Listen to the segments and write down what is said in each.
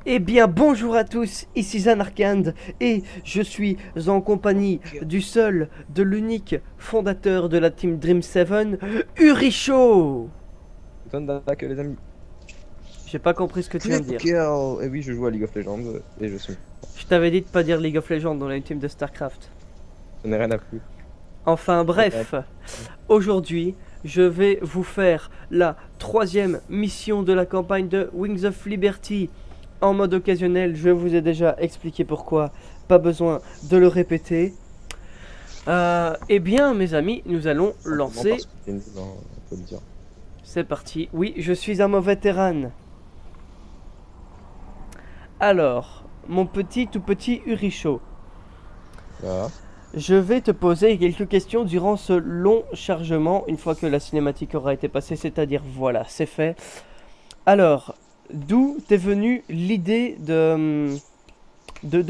Eh bien, bonjour à tous, ici Zanarkand, et je suis en compagnie du seul, de l'unique fondateur de la team Dream 7, Uricho. Tondak, les amis. J'ai pas compris ce que tu viens de Triple dire. kill! Et oui, je joue à League of Legends et je suis. Je t'avais dit de pas dire League of Legends dans la team de StarCraft. Je n'ai rien à foutre. Enfin Je n'ai rien à bref, aujourd'hui, je vais vous faire la troisième mission de la campagne de Wings of Liberty. En mode occasionnel, je vous ai déjà expliqué pourquoi, pas besoin de le répéter. Eh bien, mes amis, nous allons Simplement lancer. parce que t'es nul, hein, on peut le dire. C'est parti. Oui, je suis un mauvais vétéran. Alors, mon petit tout petit Uricho, Voilà. je vais te poser quelques questions durant ce long chargement, une fois que la cinématique aura été passée, c'est-à-dire voilà, c'est fait. Alors, d'où t'es venue l'idée de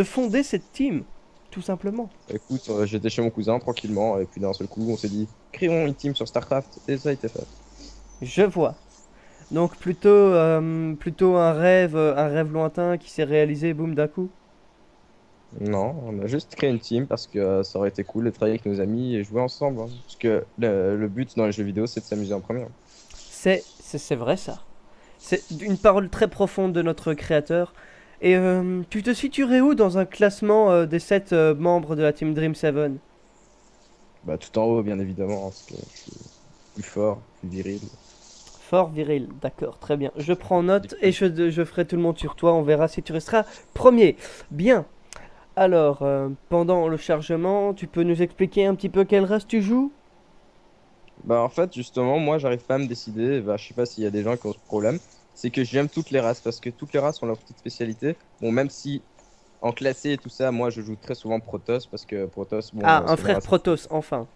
fonder cette team, tout simplement? Écoute, j'étais chez mon cousin tranquillement et puis d'un seul coup, on s'est dit, créons une team sur StarCraft et ça a été fait. Je vois. Donc plutôt un rêve lointain qui s'est réalisé, boum, d'un coup. Non, on a juste créé une team parce que ça aurait été cool de travailler avec nos amis et jouer ensemble, hein. Parce que le but dans les jeux vidéo, c'est de s'amuser en premier. C'est vrai ça. C'est une parole très profonde de notre créateur. Et tu te situerais où dans un classement des 7 membres de la Team Dream 7? Bah, tout en haut, bien évidemment, hein, parce que je suis plus fort, plus viril. Fort viril, d'accord, très bien. Je prends note et je ferai tout le monde sur toi. On verra si tu resteras premier. Bien. Alors, pendant le chargement, tu peux nous expliquer un petit peu quelle race tu joues? Bah en fait justement moi j'arrive pas à me décider, bah, je sais pas s'il y a des gens qui ont ce problème, c'est que j'aime toutes les races parce que toutes les races ont leur petite spécialité. Bon même si en classé et tout ça moi je joue très souvent Protoss parce que Protoss bon Ah, un c'est une frère race Protoss, enfin.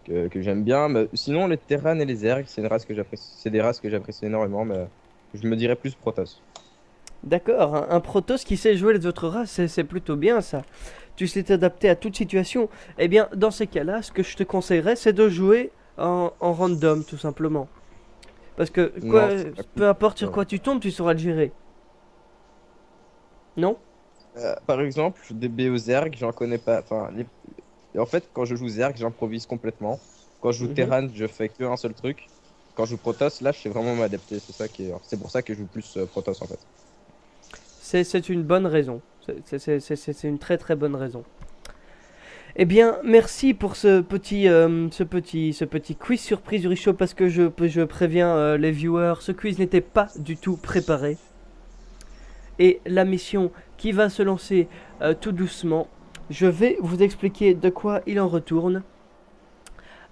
que j'aime bien, mais sinon les Terran et les Zerg c'est une race que j'apprécie, c'est des races que j'apprécie énormément mais je me dirais plus Protoss. D'accord, un Protoss qui sait jouer les autres races, c'est plutôt bien ça. Tu sais t'adapter à toute situation. Eh bien, dans ces cas-là, ce que je te conseillerais, c'est de jouer en random, tout simplement. Parce que, quoi, Non, c'est pas cool. peu importe sur Non. quoi tu tombes, tu sauras le gérer. Non? Par exemple des BO Zerg j'en connais pas, en fait quand je joue Zerg j'improvise complètement. Quand je joue Mhm. Terran je fais que un seul truc. Quand je joue Protoss, là, je sais vraiment m'adapter. C'est pour ça que je joue plus Protoss en fait. C'est une bonne raison. C'est une très très bonne raison. Eh bien, merci pour ce petit quiz surprise, Richaud, parce que je préviens les viewers, ce quiz n'était pas du tout préparé. Et la mission qui va se lancer tout doucement, je vais vous expliquer de quoi il en retourne.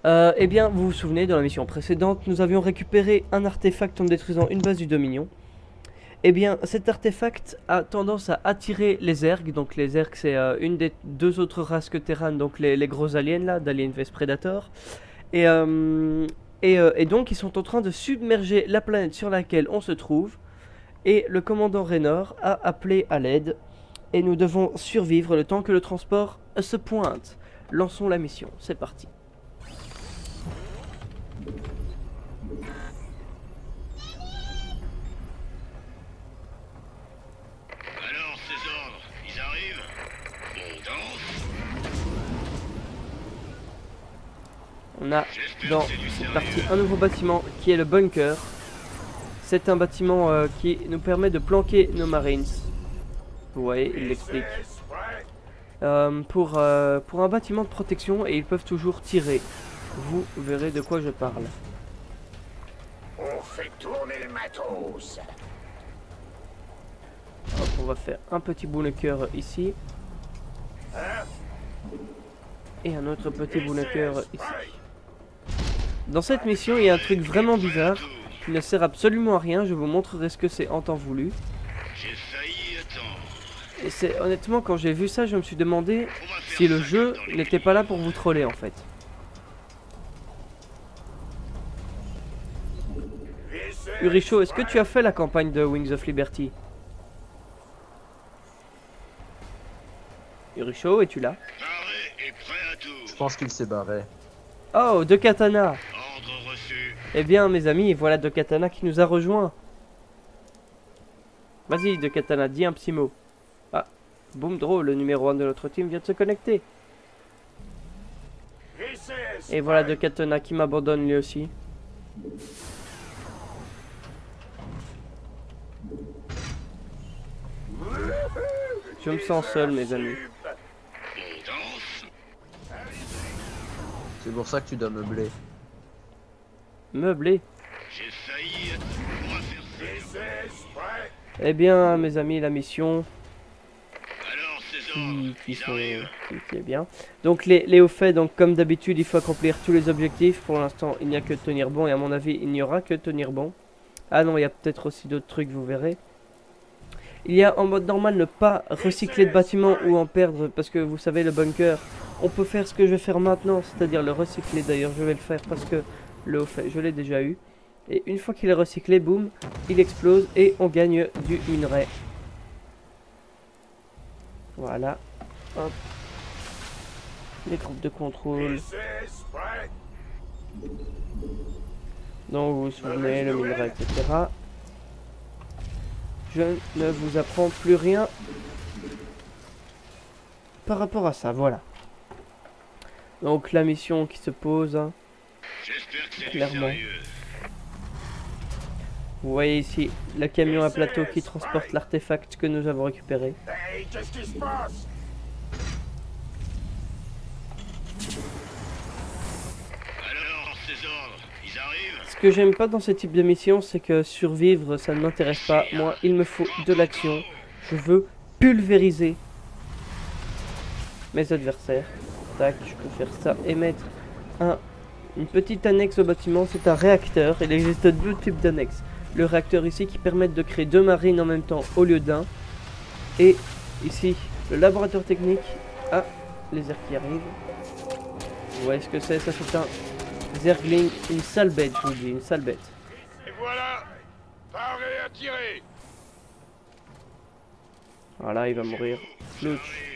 Eh bien, vous vous souvenez, dans la mission précédente, nous avions récupéré un artefact en détruisant une base du Dominion. Eh bien, cet artefact a tendance à attirer les Zergs. Donc les Zergs, c'est une des deux autres races que Terran, donc les gros aliens là, d'Alien vs Predator. Et, et donc ils sont en train de submerger la planète sur laquelle on se trouve. Et le commandant Raynor a appelé à l'aide. Et nous devons survivre le temps que le transport se pointe. Lançons la mission, c'est parti. Alors, ces ordres, ils arrivent? On danse? On a J'espère dans que c'est du cette sérieux. partie un nouveau bâtiment qui est le bunker. C'est un bâtiment qui nous permet de planquer nos marines. Vous voyez, il l'explique. Pour un bâtiment de protection et ils peuvent toujours tirer. Vous verrez de quoi je parle. On fait tourner le matos. Hop, on va faire un petit bunker ici. Et un autre petit bunker ici. Dans cette mission, il y a un truc vraiment bizarre qui ne sert absolument à rien. Je vous montrerai ce que c'est en temps voulu. J'ai failli attendre. Et c'est honnêtement, quand j'ai vu ça, je me suis demandé si le jeu n'était pas là pour vous troller en fait. Uricho, est-ce que tu as fait la campagne de Wings of Liberty? Uricho, es-tu là? Paré et prêt à tout. Je pense qu'il s'est barré. Oh, de Katana! Ordre reçu. Eh bien, mes amis, voilà de Katana qui nous a rejoints. Vas-y, de Katana, dis un petit mot. Ah, boum, drôle, le numéro 1 de notre team vient de se connecter. Et voilà de Katana qui m'abandonne lui aussi. Je me sens seul, mes amis. On danse. C'est pour ça que tu dois meubler. Meublé. J'ai failli. On va faire ça. Eh bien, mes amis, la mission Alors, ces ordres, qui ils arrivent. est bien. Donc, les hauts faits, donc comme d'habitude, il faut accomplir tous les objectifs. Pour l'instant, il n'y a que tenir bon et à mon avis, il n'y aura que tenir bon. Ah non, il y a peut-être aussi d'autres trucs, vous verrez. Il y a en mode normal ne pas recycler de bâtiments ou en perdre parce que vous savez le bunker, on peut faire ce que je vais faire maintenant, c'est-à-dire le recycler. D'ailleurs je vais le faire parce que le haut fait, je l'ai déjà eu. Et une fois qu'il est recyclé, boum, il explose et on gagne du minerai. Voilà. Hop. Les groupes de contrôle. Donc vous vous souvenez, le minerai, etc. Je ne vous apprends plus rien par rapport à ça, voilà. Donc la mission qui se pose, hein, J'espère que c'est du clairement. sérieux. Vous voyez ici le camion à plateau qui transporte l'artefact que nous avons récupéré. Hey, qu'est-ce qui se passe? Alors, ces ordres, ils arrivent. Ce que j'aime pas dans ce type de mission, c'est que survivre, ça ne m'intéresse pas. Moi, il me faut de l'action. Je veux pulvériser mes adversaires. Tac, je peux faire ça et mettre une petite annexe au bâtiment. C'est un réacteur. Il existe deux types d'annexes. Le réacteur ici qui permet de créer deux marines en même temps au lieu d'un. Et ici, le laboratoire technique. Ah, les airs qui arrivent. Vous voyez ce que c'est? Ça, c'est un Zergling, une sale bête, je vous dis, une sale bête. Et voilà! Parez à tirer! Voilà, il va mourir. Flouch.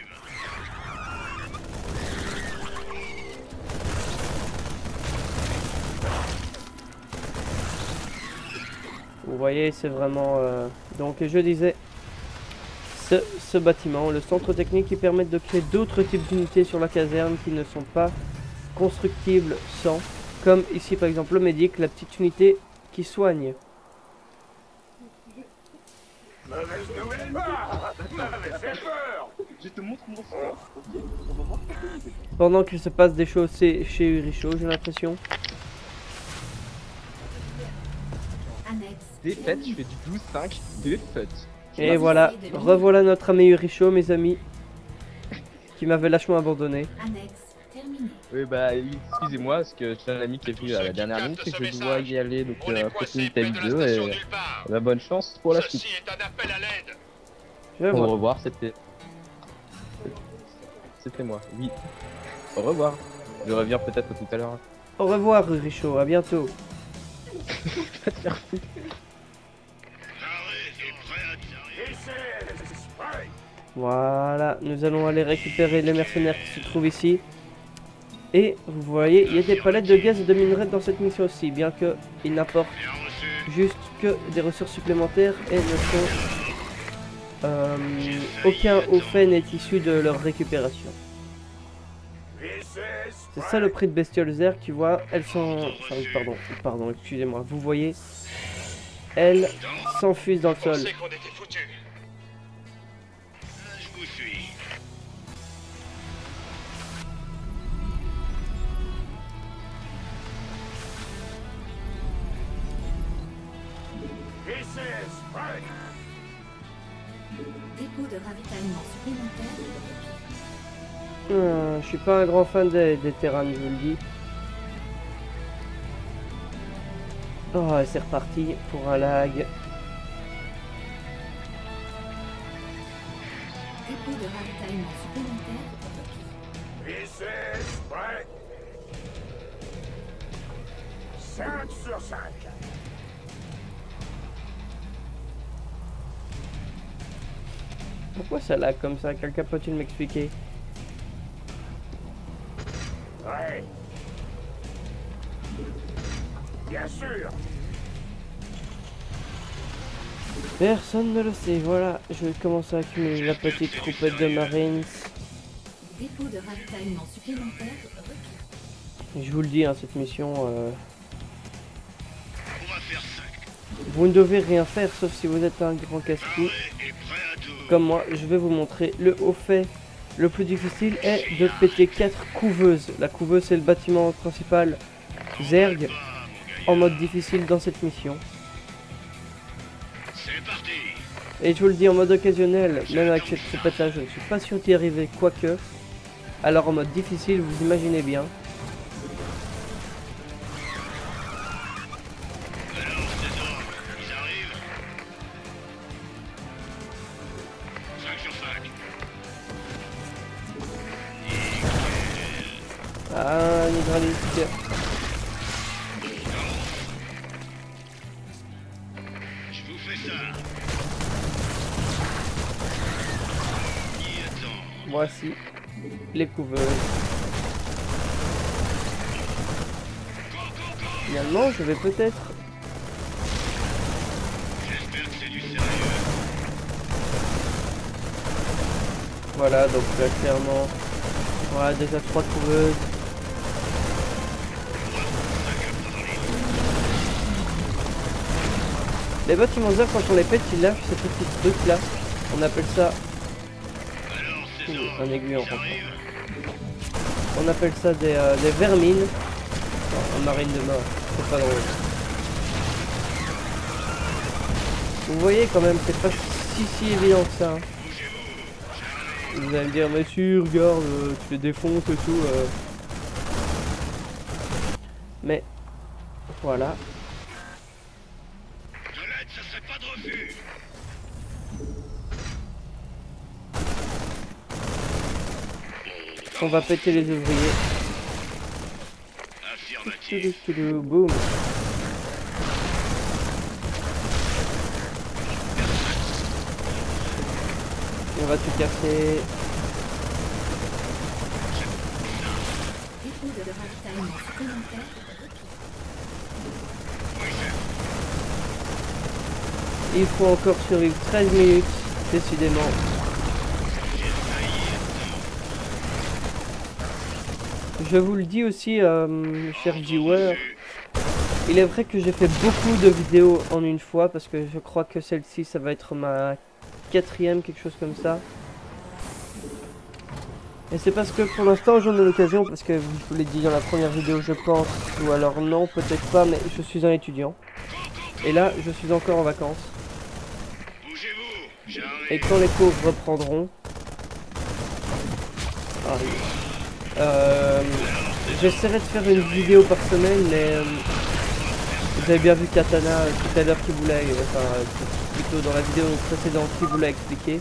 Vous voyez, c'est vraiment... Donc, je disais, ce bâtiment, le centre technique, qui permet de créer d'autres types d'unités sur la caserne qui ne sont pas constructibles sans... Comme ici, par exemple, le médic, la petite unité qui soigne. Mauvaise nouvelle! Ah, m'avait fait peur! Je te montre mon Pendant qu'il se passe des choses chez Uricho, j'ai l'impression. Défaite, je fais du 12-5, défaite. Et voilà, revoilà notre ami Uricho, mes amis, qui m'avait lâchement abandonné. Oui bah excusez-moi parce que j'ai un ami qui est venu à la dernière minute et que je dois y aller donc continuer ta vidéo et bah, bonne chance pour la suite. Ceci est un appel à l'aide. Je vais Au voir. revoir, c'était moi, oui. Au revoir. Je reviens peut-être tout à l'heure. Au revoir Uricho, à bientôt. Pas te faire foutre. Arrête, est prêt à tirer. Et c'est spray! Voilà, nous allons aller récupérer les mercenaires qui se trouvent ici. Et vous voyez, il y a des palettes de gaz et de minerais dans cette mission aussi, bien qu'ils n'apportent Bien reçu. juste que des ressources supplémentaires et ne sont... aucun au fait n'est issu de leur récupération. C'est ça le prix de bestioles Zer, tu vois, elles sont... Enfin, pardon, excusez-moi, vous voyez, elles s'enfusent dans le On sol. sait qu'on était foutus. Je vous suis. Et c'est spray! Dépôt de ravitaillement supplémentaire. Je suis pas un grand fan des terrains, je vous le dis. Oh, et c'est reparti pour un lag. Dépôt de ravitaillement supplémentaire. Et c'est spray! 5 sur 5! Pourquoi ça lag comme ça? Quelqu'un peut-il m'expliquer? Ouais! Bien sûr! Personne ne le sait, voilà, je vais commencer à accumuler la petite troupette de Marines. Dépôt de ravitaillement supplémentaire requis. Et je vous le dis, hein, cette mission, On va faire 5. vous ne devez rien faire sauf si vous êtes un grand casse-cou. Et prêt à tout. Comme moi, je vais vous montrer le haut fait. Le plus difficile est de péter 4 couveuses. La couveuse, c'est le bâtiment principal Zerg en mode difficile dans cette mission. C'est parti. Et je vous le dis en mode occasionnel, même avec cette troupette là, je ne suis pas sûr d'y arriver, quoique. Alors en mode difficile, vous imaginez bien. Alors, ces ordres, ils arrivent. 5 sur 5. Ah, un hydraulique. Je vous fais ça. Y attends. Voici les couveuses. Finalement, je vais peut-être... J'espère que c'est du sérieux. Voilà, donc là, clairement... Voilà, déjà 3 couveuses. Les bâtiments zerg, quand on les pète, ils lâchent ces petits trucs là. On appelle ça Alors, ces ordres, un aiguillon. ils arrivent. On appelle ça des vermines. En marine de mort, c'est pas drôle. Vous voyez quand même, c'est pas si évident que ça. Hein. Vous allez me dire, mais si, regarde, tu les défonces et tout. Mais, voilà. De l'aide, ça serait pas de refus. On va péter les ouvriers. Affirmatif. Boum. On va tout casser. Dépôt de ravitaillement supplémentaire requis. Il faut encore survivre 13 minutes, décidément. Je vous le dis aussi, chers viewers, il est vrai que j'ai fait beaucoup de vidéos en une fois, parce que je crois que celle-ci, ça va être ma 4e, quelque chose comme ça. Et c'est parce que pour l'instant, j'en ai l'occasion, parce que je vous l'ai dit dans la première vidéo, je pense, ou alors non, peut-être pas, mais je suis un étudiant. Et là, je suis encore en vacances. Bougez-vous. J'arrive. Et quand les cours reprendront, j'essaierai de faire une vidéo par semaine, mais vous avez bien vu Katana tout à l'heure qui voulait, plutôt dans la vidéo précédente qui voulait expliquer.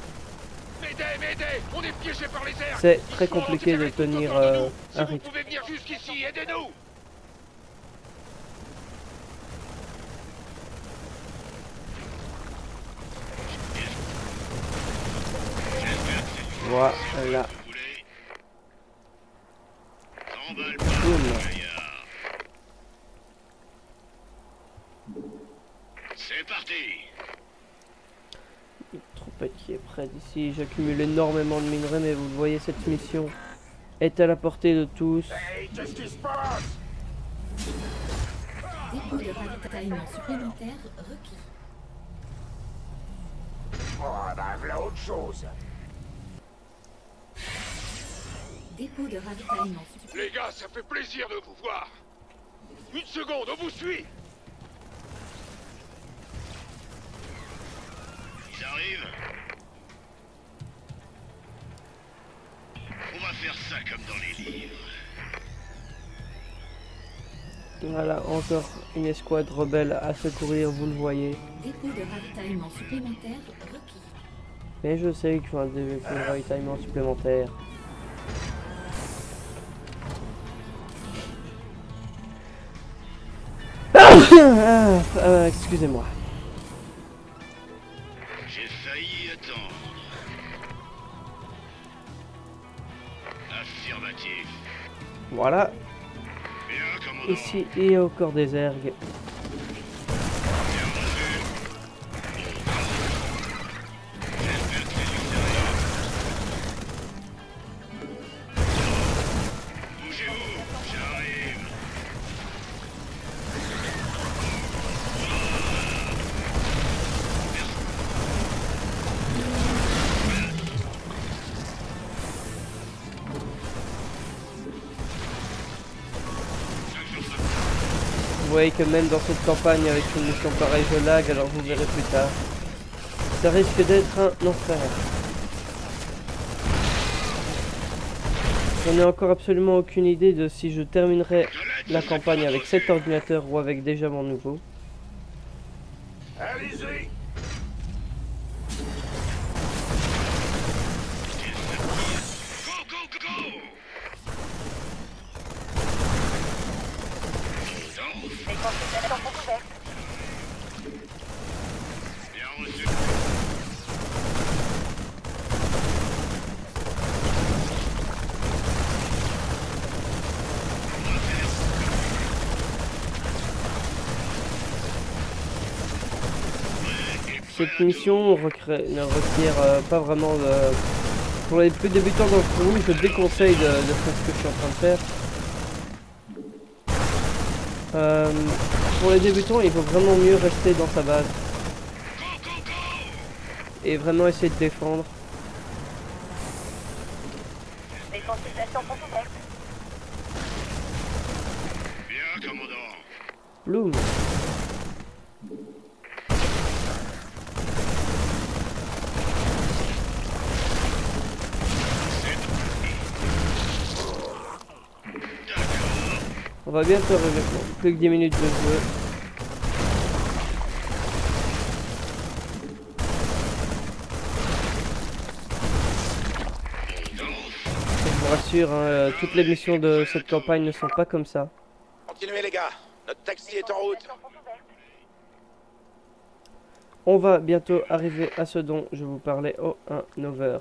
M'aidez, on est piégés par les airs. C'est très compliqué de tenir un Si vous rythme. pouvez venir jusqu'ici, aidez-nous. Voilà. Vous voulez. T'emballe pas, Boum. gaillard. C'est parti. Une troupette qui est près d'ici. J'accumule énormément de minerais, mais vous le voyez, cette mission est à la portée de tous. Hey, qu'est-ce qui se passe? Dépôt de ravitaillement supplémentaire requis. Oh, ben voilà autre chose. Dépôt de ravitaillement supplémentaire. Les gars, ça fait plaisir de vous voir. Une seconde, on vous suit. Ils arrivent. On va faire ça comme dans les livres. Voilà, encore une escouade rebelle à secourir, vous le voyez. Dépôt de ravitaillement supplémentaire requis. Mais je sais qu'il faut un dépôt de ravitaillement supplémentaire. Excusez-moi. J'ai failli attendre. Affirmatif. Voilà, Bien, commandant. ici il y a encore des ergs. Bien reçu. voyez que même dans cette campagne avec une mission pareille je lag, alors vous verrez plus tard. Ça risque d'être un enfer. J'en ai encore absolument aucune idée de si je terminerai la campagne avec cet ordinateur ou avec déjà mon nouveau. Allez-y. Go, go, go, go! Les consultations sont ouvertes. Bien reçu. Cette mission ne requiert pas vraiment de... Pour les plus débutants d'entre vous, je déconseille de faire ce que je suis en train de faire. Pour les débutants, il vaut vraiment mieux rester dans sa base. Et vraiment essayer de défendre. Les consultations sont ouvertes. Bien, commandant. Bloom. On va bientôt arriver. Bon, plus que 10 minutes de jeu. Je vous rassure, hein, toutes les missions de cette campagne ne sont pas comme ça. Continuez les gars. Notre taxi est en route. On va bientôt arriver à ce dont je vous parlais. Oh, un over.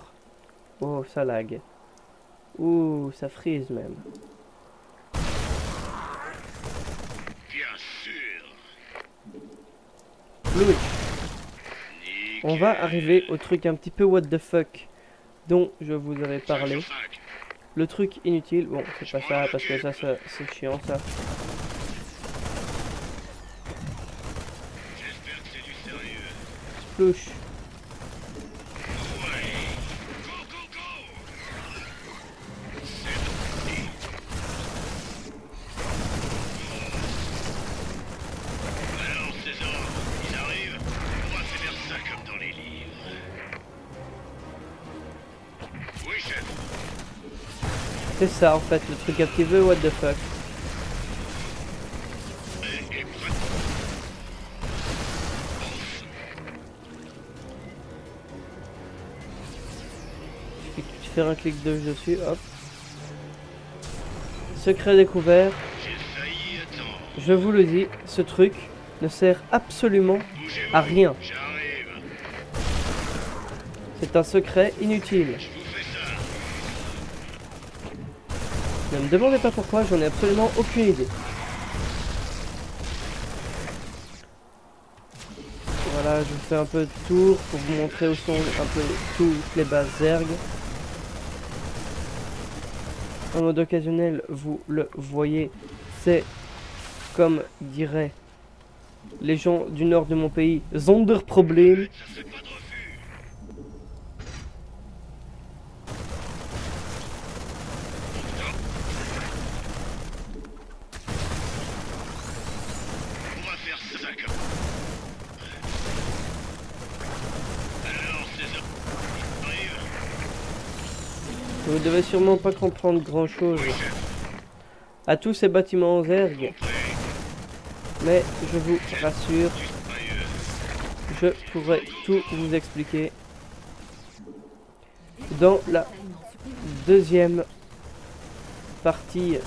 Oh, ça lag. Ouh, ça freeze même. Bien sûr. Louis. On Nickel. va arriver au truc un petit peu what the fuck dont je vous avais parlé. 5. Le truc inutile. Bon, c'est pas ça parce que ça c'est chiant ça. J'espère que c'est du sérieux. Splouche. Ouais. Go, go, go! C'est parti. Alors, ces ordres, ils arrivent. On va faire ça comme dans les livres. Oui, chef. C'est ça en fait, le truc un petit peu what the fuck. Et prêt. Il suffit de faire un clic dessus, hop. Secret découvert. J'ai failli attendre. Je vous le dis, ce truc ne sert absolument Bougez-vous. à rien. J'arrive. C'est un secret inutile. Je vous fais ça. Ne me demandez pas pourquoi, j'en ai absolument aucune idée. Voilà, je vous fais un peu de tour pour vous montrer où sont un peu toutes les bases Zerg. En mode occasionnel, vous le voyez, c'est comme diraient les gens du nord de mon pays, Sonderproblem. Ça fait pas de refus. On va faire ça comme... Alors, ces ordres, ils arrivent. Vous devez sûrement pas comprendre grand chose Oui, chef. à tous ces bâtiments Zerg, Compris. mais je vous rassure, Juste ailleurs. je pourrais tout vous expliquer dans la deuxième partie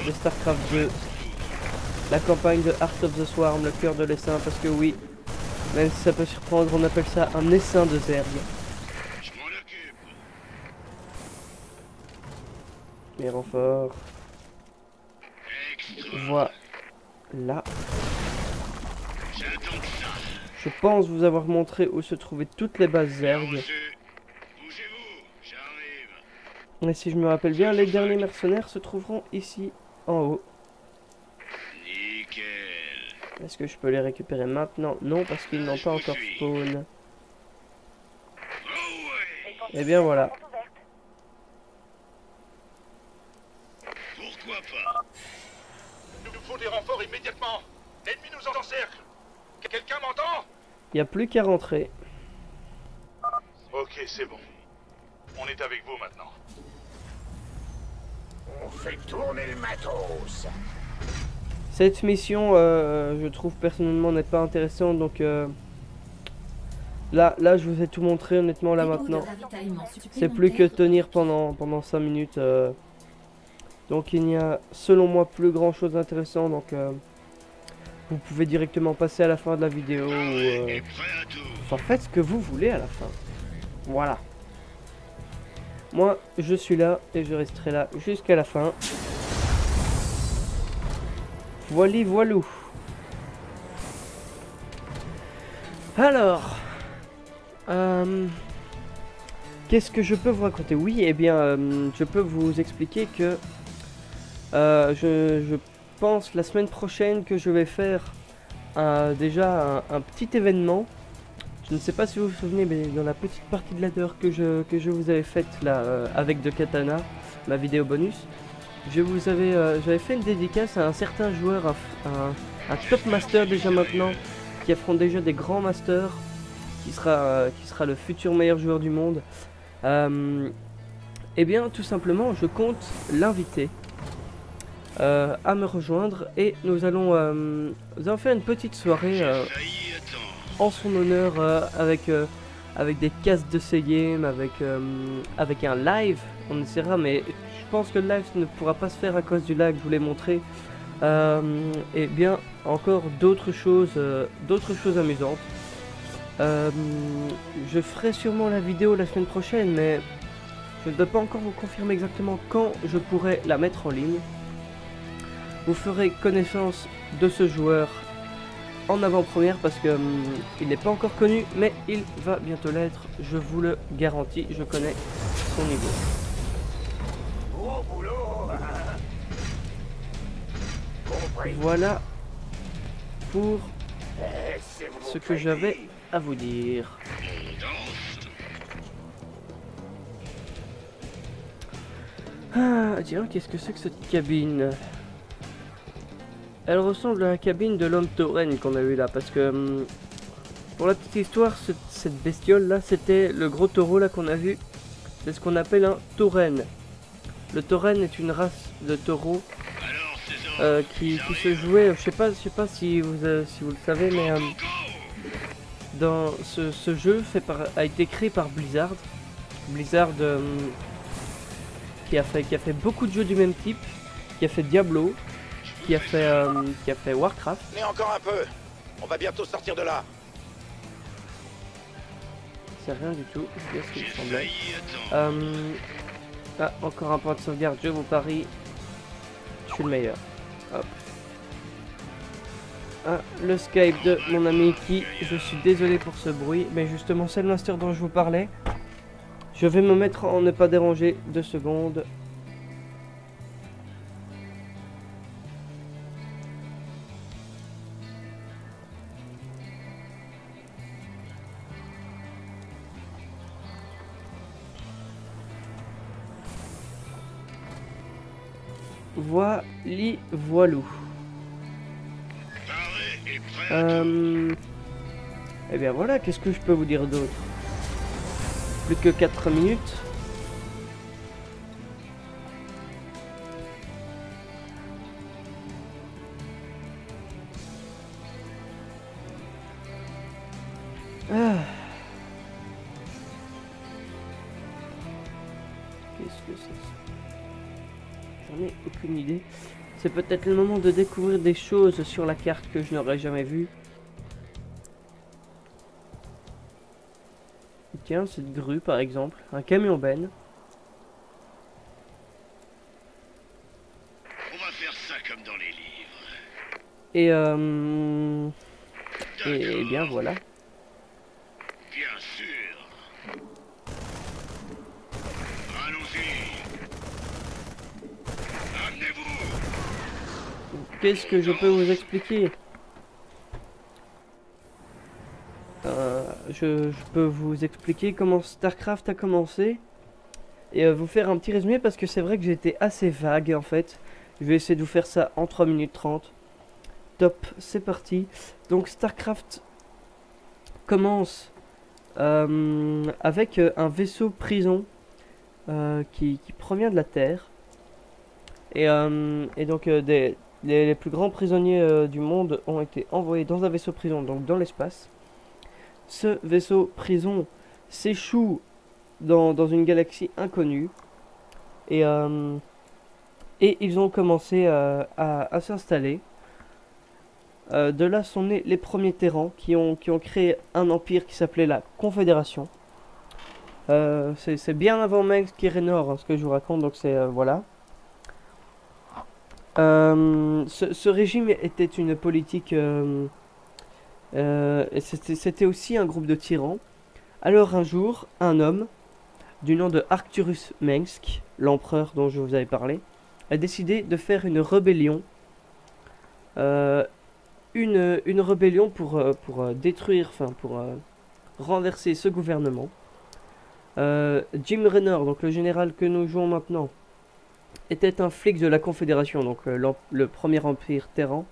de StarCraft 2, la campagne de Heart of the Swarm, le cœur de l'essaim, parce que oui, même si ça peut surprendre, on appelle ça un essaim de Zerg. Je m'en occupe. Mes renforts, Extra. voilà. J'attends que ça. Je pense vous avoir montré où se trouvaient toutes les bases Zerg. Reçu. Bougez-vous. J'arrive. Et si je me rappelle bien, les derniers mercenaires se trouveront ici, en haut. Nickel. Est-ce que je peux les récupérer maintenant? Non, parce qu'ils n'ont pas encore spawn. Oh ouais. Eh bien voilà. Pourquoi pas? faut des renforts immédiatement. L'ennemi nous encercle. Quelqu'un m'entend? Il n'y a plus qu'à rentrer. Ok, c'est bon. On est avec vous maintenant. On fait tourner le matos. Cette mission, je trouve personnellement n'est pas intéressante, donc là, je vous ai tout montré honnêtement là Dépôt de maintenant. ravitaillement C'est plus que supplémentaire tenir requis. pendant 5 minutes. Donc il n'y a selon moi plus grand chose d'intéressant, donc vous pouvez directement passer à la fin de la vidéo. Et prêt à tout. Enfin, faites ce que vous voulez à la fin. Voilà. Moi, je suis là et je resterai là jusqu'à la fin. Voili voilou. Alors, qu'est-ce que je peux vous raconter? Oui, eh bien, je peux vous expliquer que je pense la semaine prochaine que je vais faire déjà un petit événement. Je ne sais pas si vous vous souvenez, mais dans la petite partie de ladder que je vous avais faite là avec de Katana, ma vidéo bonus, j'avais fait une dédicace à un certain joueur, un top master déjà maintenant, qui affronte déjà des grands masters, qui sera le futur meilleur joueur du monde. Et bien tout simplement, je compte l'inviter à me rejoindre et nous allons faire une petite soirée J'ai failli attendre. en son honneur avec des castes de ces games, avec un live. On essaiera, mais je pense que le live ne pourra pas se faire à cause du lag, je vous l'ai montré. Et bien encore d'autres choses amusantes. Je ferai sûrement la vidéo la semaine prochaine, mais je ne peux pas encore vous confirmer exactement quand je pourrai la mettre en ligne. Vous ferez connaissance de ce joueur en avant-première parce que il n'est pas encore connu, mais il va bientôt l'être, je vous le garantis, je connais son niveau. Gros boulot. Compris. Voilà pour Laissez-vous ce que traiter. j'avais à vous dire. On danse. Ah tiens, qu'est-ce que c'est que cette cabine? Elle ressemble à la cabine de l'homme tauren qu'on a eu là, parce que pour la petite histoire, cette bestiole là, c'était le gros taureau là qu'on a vu. C'est ce qu'on appelle un tauren. Le tauren est une race de taureau Alors, César, qui se jouait, je sais pas si vous le savez, mais dans ce jeu a été créé par Blizzard. Blizzard qui a fait beaucoup de jeux du même type, qui a fait Diablo, qui a fait Warcraft. Mais encore un peu. On va bientôt sortir de là. C'est rien du tout, c'est bien ce qu'il j'ai me semblait. failli attendre. Ah, encore un point de sauvegarde, je vous parie. Je suis le meilleur. Hop. Ah, le Skype de mon ami qui, je suis désolé pour ce bruit, mais justement c'est le master dont je vous parlais. Je vais me mettre en ne pas déranger 2 secondes. Voili voilou. Paré et prêt à tout. Eh bien voilà, qu'est-ce que je peux vous dire d'autre? Plus que 4 minutes. Ah. Qu'est-ce que c'est ça? J'en ai aucune idée. C'est peut-être le moment de découvrir des choses sur la carte que je n'aurais jamais vues. Tiens, cette grue par exemple, un camion benne. On va faire ça comme dans les livres. Et bien D'accord. voilà. Bien sûr. Allons-y. Amenez-vous. Qu'est-ce que je peux vous expliquer? Je peux vous expliquer comment StarCraft a commencé et vous faire un petit résumé parce que c'est vrai que j'ai été assez vague en fait. Je vais essayer de vous faire ça en 3 minutes 30. top, c'est parti. Donc StarCraft commence avec un vaisseau prison qui provient de la Terre. Et donc les plus grands prisonniers du monde ont été envoyés dans un vaisseau prison, donc dans l'espace. Ce vaisseau prison s'échoue dans une galaxie inconnue. Et ils ont commencé à s'installer. De là sont nés les premiers Terrans qui ont créé un empire qui s'appelait la Confédération. C'est bien avant Mengsk et Raynor, hein, ce que je vous raconte, donc c'est voilà. Ce régime était une politique... c'était aussi un groupe de tyrans. Alors un jour, un homme du nom de Arcturus Mengsk, l'empereur dont je vous avais parlé, a décidé de faire une rébellion. Une rébellion pour détruire, enfin pour renverser ce gouvernement. Jim Raynor, donc le général que nous jouons maintenant, était un flic de la Confédération, donc le premier empire terran,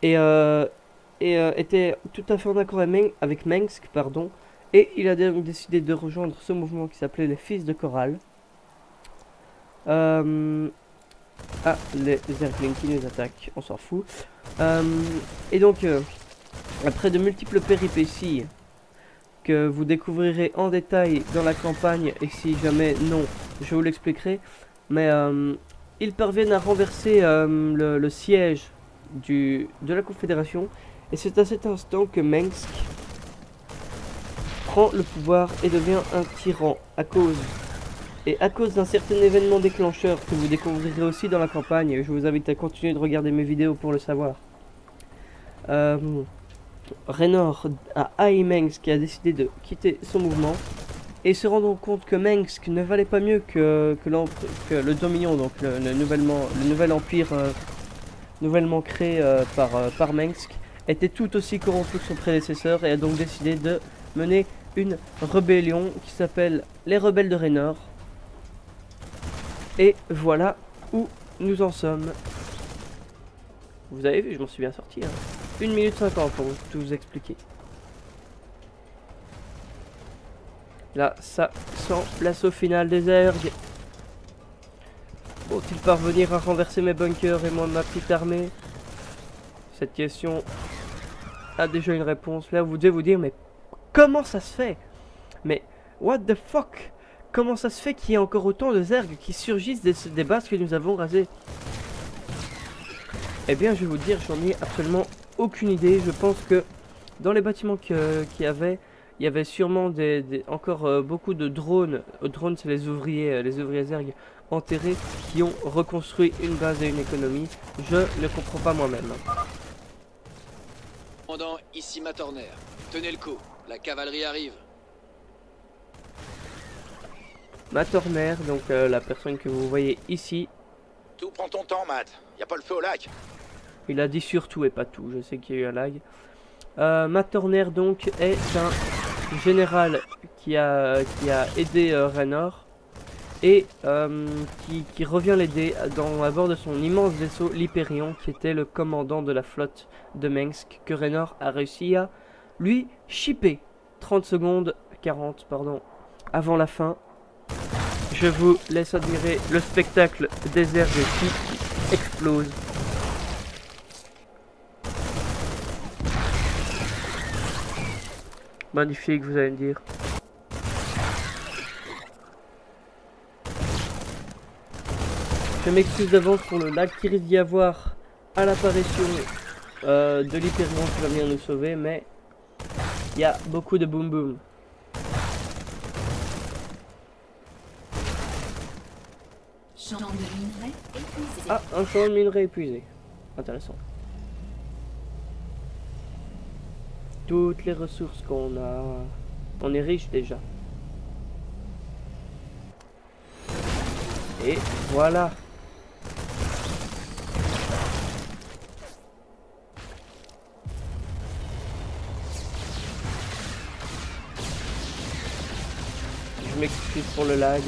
et était tout à fait en accord avec Mengsk, pardon, et il a décidé de rejoindre ce mouvement qui s'appelait les Fils de Coral. Ah, les Zerglings qui nous attaquent, on s'en fout. Et donc, après de multiples péripéties que vous découvrirez en détail dans la campagne, et si jamais non, je vous l'expliquerai, mais ils parviennent à renverser le siège de la Confédération, et c'est à cet instant que Mengsk prend le pouvoir et devient un tyran à cause d'un certain événement déclencheur que vous découvrirez aussi dans la campagne, et je vous invite à continuer de regarder mes vidéos pour le savoir. Raynor a haï Mengsk qui a décidé de quitter son mouvement, et se rendant compte que Mengsk ne valait pas mieux que le Dominion, donc le nouvel empire nouvellement créé par Mengsk, était tout aussi corrompu que son prédécesseur, et a donc décidé de mener une rébellion qui s'appelle les Rebelles de Raynor. Et voilà où nous en sommes. Vous avez vu, je m'en suis bien sorti. Hein. 1 minute 50 pour tout vous expliquer. Là, ça sent l'assaut final des Zergs. Vont-ils parvenir à renverser mes bunkers et ma petite armée? Cette question a déjà une réponse. Là, vous devez vous dire, mais comment ça se fait? Mais what the fuck? Comment ça se fait qu'il y ait encore autant de Zergs qui surgissent des bases que nous avons rasées? Eh bien, je vais vous dire, j'en ai absolument aucune idée. Je pense que dans les bâtiments qu'il y avait, il y avait sûrement encore beaucoup de drones. Drones, c'est les ouvriers Zergs enterrés qui ont reconstruit une base et une économie. Je ne comprends pas moi-même. Commandant, ici Matt Horner. Tenez le coup, la cavalerie arrive. Matt Horner, donc la personne que vous voyez ici. Tout prend ton temps, Matt. Y a pas le feu au lac. Il a dit surtout et pas tout, je sais qu'il y a eu un lag. Matt Horner donc est un général qui a aidé Raynor et qui revient l'aider à bord de son immense vaisseau l'Hyperion, qui était le commandant de la flotte de Mengsk, que Raynor a réussi à lui shipper 40 pardon, avant la fin. Je vous laisse admirer le spectacle des Zergs qui explosent. Magnifique, vous allez me dire. Je m'excuse d'avance pour le lag qu'il risque d'y avoir à l'apparition de l'Hyperion qui va venir nous sauver, mais il y a beaucoup de boum boum. Champ de minerai épuisé. Ah, un champ de minerai épuisé. Intéressant. Toutes les ressources qu'on a. On est riche déjà. Et voilà. Je m'excuse pour le lag.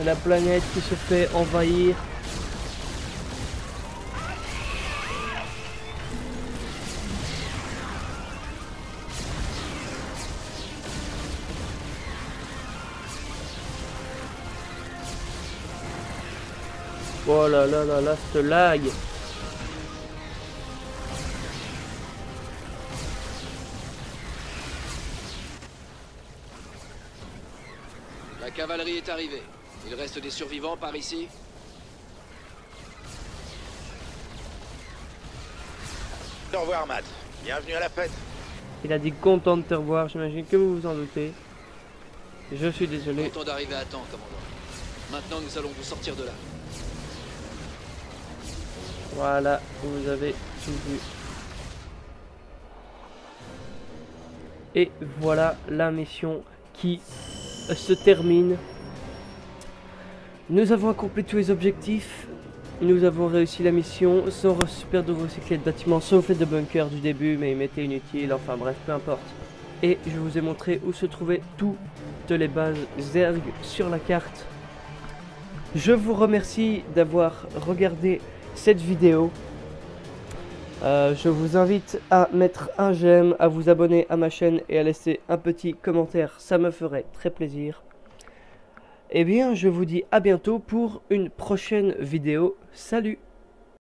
La planète qui se fait envahir. Oh là là là là, ce lag. La cavalerie est arrivée. Il reste des survivants par ici? Au revoir, Matt. Bienvenue à la fête. Il a dit content de te revoir, j'imagine que vous vous en doutez. Je suis désolé. Content d'arriver à temps, commandant. Maintenant, nous allons vous sortir de là. Voilà, vous avez tout vu. Et voilà la mission qui se termine. Nous avons accompli tous les objectifs. Nous avons réussi la mission sans perdre de recycler de bâtiments, sauf les deux bunkers du début, mais ils m'étaient inutiles. Enfin bref, peu importe. Et je vous ai montré où se trouvaient toutes les bases Zerg sur la carte. Je vous remercie d'avoir regardé cette vidéo. Je vous invite à mettre un j'aime, à vous abonner à ma chaîne et à laisser un petit commentaire, ça me ferait très plaisir. Et bien, je vous dis à bientôt pour une prochaine vidéo. Salut!